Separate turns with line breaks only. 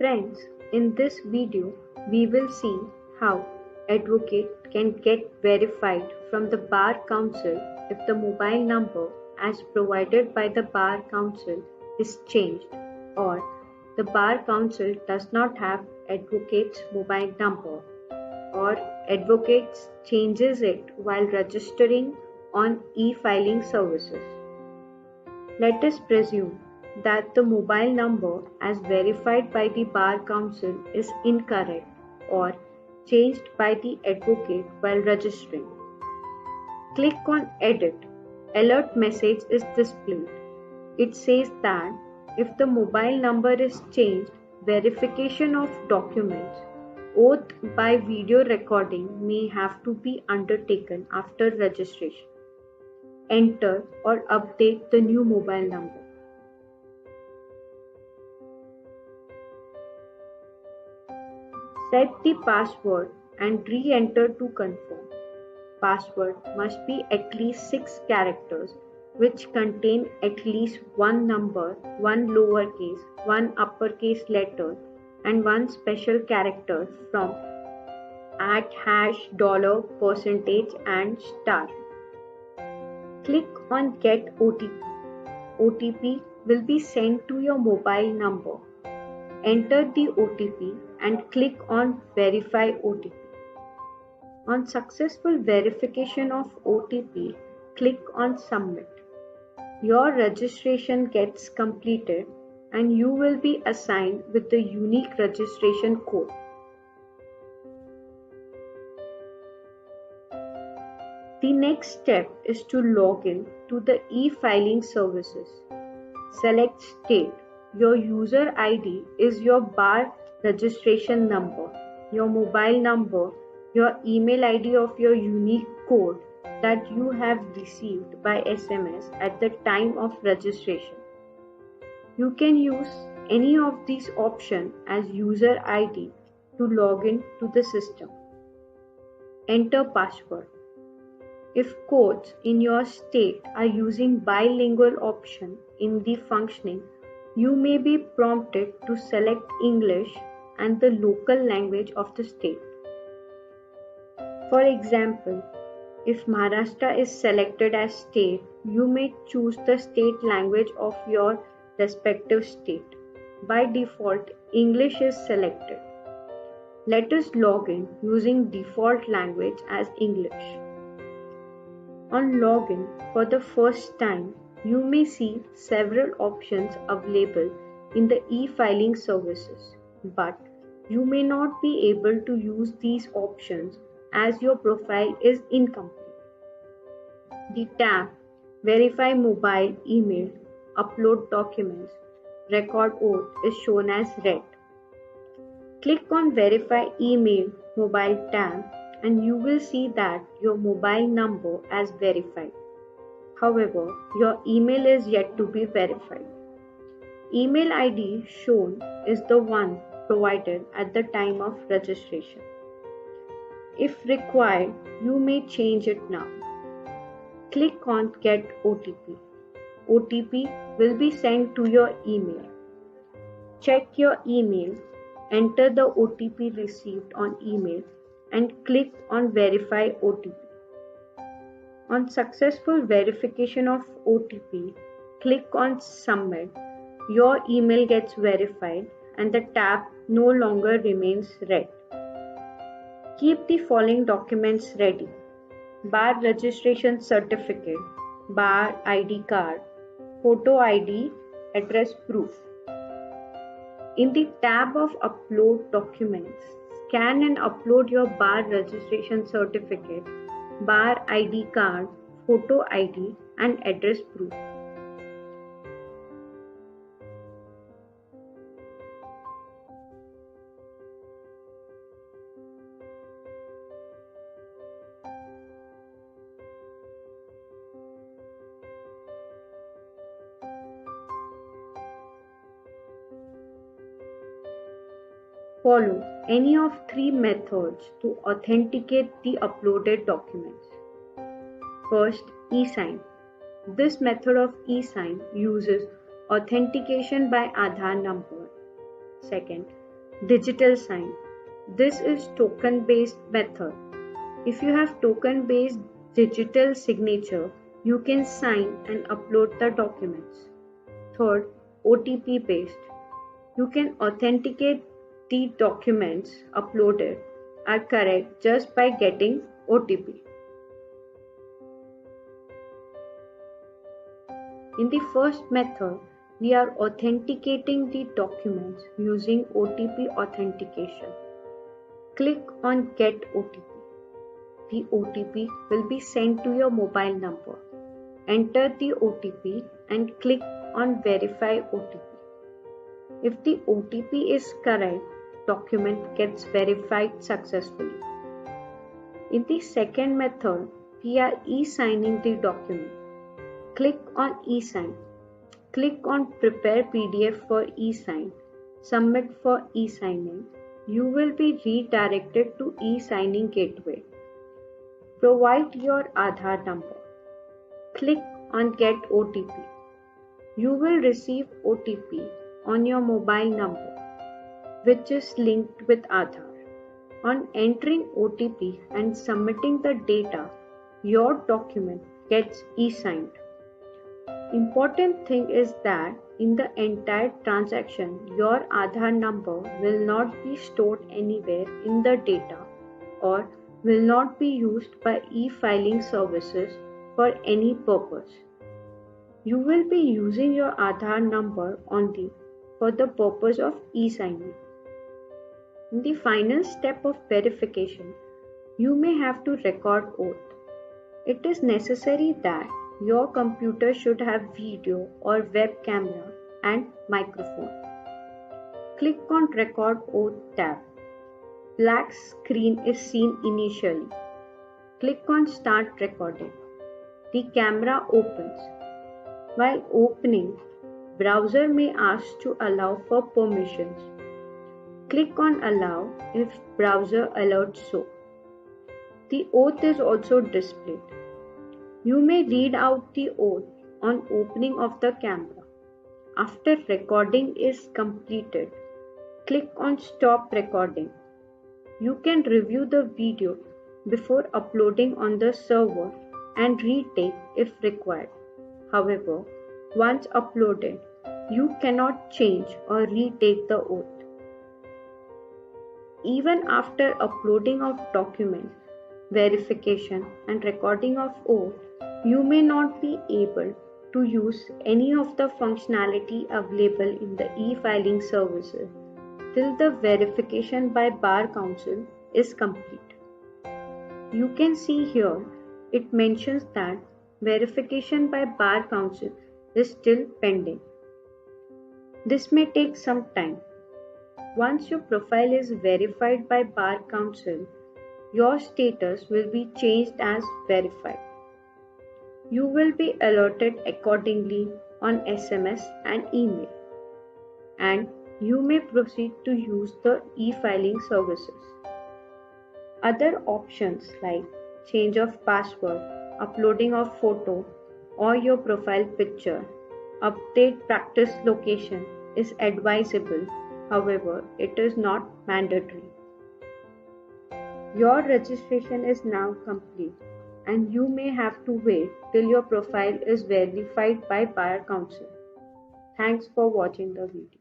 Friends, in this video, we will see how advocate can get verified from the Bar Council if the mobile number as provided by the Bar Council is changed or the Bar Council does not have advocate's mobile number or advocates changes it while registering on e-filing services. Let us presume that the mobile number as verified by the Bar Council is incorrect or changed by the advocate while registering. Click on Edit. Alert message is displayed. It says that if the mobile number is changed, verification of documents, oath by video recording may have to be undertaken after registration. Enter or update the new mobile number. Set the password and re-enter to confirm. Password must be at least 6 characters which contain at least one number, one lowercase, one uppercase letter, and one special character from @ $, percentage, and star. Click on Get OTP. OTP will be sent to your mobile number. Enter the OTP and click on Verify OTP. On successful verification of OTP, click on Submit. Your registration gets completed and you will be assigned with the unique registration code. The next step is to log in to the e-filing services. Select State. Your user ID is your bar registration number, your mobile number, your email ID of your unique code that you have received by SMS at the time of registration. You can use any of these options as user ID to log in to the system. Enter password. If codes in your state are using bilingual option in the functioning, you may be prompted to select English and the local language of the state. For example, if Maharashtra is selected as state, you may choose the state language of your respective state. By default, English is selected. Let us log in using default language as English. On login for the first time, you may see several options available in the e-filing services, but you may not be able to use these options as your profile is incomplete. The tab Verify Mobile Email, Upload Documents, Record Oath is shown as red. Click on Verify Email Mobile tab and you will see that your mobile number as verified. However, your email is yet to be verified. Email ID shown is the one provided at the time of registration. If required, you may change it now. Click on Get OTP. OTP will be sent to your email. Check your email, enter the OTP received on email, and click on Verify OTP. On successful verification of OTP, click on Submit. Your email gets verified and the tab no longer remains red. Keep the following documents ready: Bar Registration Certificate, Bar ID card, Photo ID, Address Proof. In the tab of Upload Documents, scan and upload your Bar Registration Certificate, Bar ID card, Photo ID, and Address Proof. Follow any of 3 methods to authenticate the uploaded documents. First, eSign. This method of eSign uses authentication by Aadhaar number. Second, Digital sign. This is token-based method. If you have token-based digital signature, you can sign and upload the documents. Third, OTP based. You can authenticate the documents uploaded are correct just by getting OTP. In the first method, we are authenticating the documents using OTP authentication. Click on Get OTP. The OTP will be sent to your mobile number. Enter the OTP and click on Verify OTP. If the OTP is correct, document gets verified successfully. In the second method, we are e-signing the document. Click on e-sign. Click on Prepare PDF for e-sign. Submit for e-signing. You will be redirected to e-signing gateway. Provide your Aadhaar number. Click on Get OTP. You will receive OTP on your mobile number, which is linked with Aadhaar. On entering OTP and submitting the data, your document gets e-signed. Important thing is that in the entire transaction, your Aadhaar number will not be stored anywhere in the data or will not be used by e-filing services for any purpose. You will be using your Aadhaar number only for the purpose of e-signing. In the final step of verification, you may have to record oath. It is necessary that your computer should have video or web camera and microphone. Click on Record Oath tab. Black screen is seen initially. Click on Start Recording. The camera opens. While opening, browser may ask to allow for permissions. Click on Allow if browser alerts so. The oath is also displayed. You may read out the oath on opening of the camera. After recording is completed, click on Stop Recording. You can review the video before uploading on the server and retake if required. However, once uploaded, you cannot change or retake the oath. Even after uploading of document, verification and recording of oath, you may not be able to use any of the functionality available in the e-filing services till the verification by Bar Council is complete. You can see here it mentions that verification by Bar Council is still pending. This may take some time. Once your profile is verified by Bar Council, your status will be changed as verified. You will be alerted accordingly on SMS and email, and you may proceed to use the e-filing services. Other options like change of password, uploading of photo or your profile picture, update practice location is advisable. However, it is not mandatory. Your registration is now complete and you may have to wait till your profile is verified by Bar Council. Thanks for watching the video.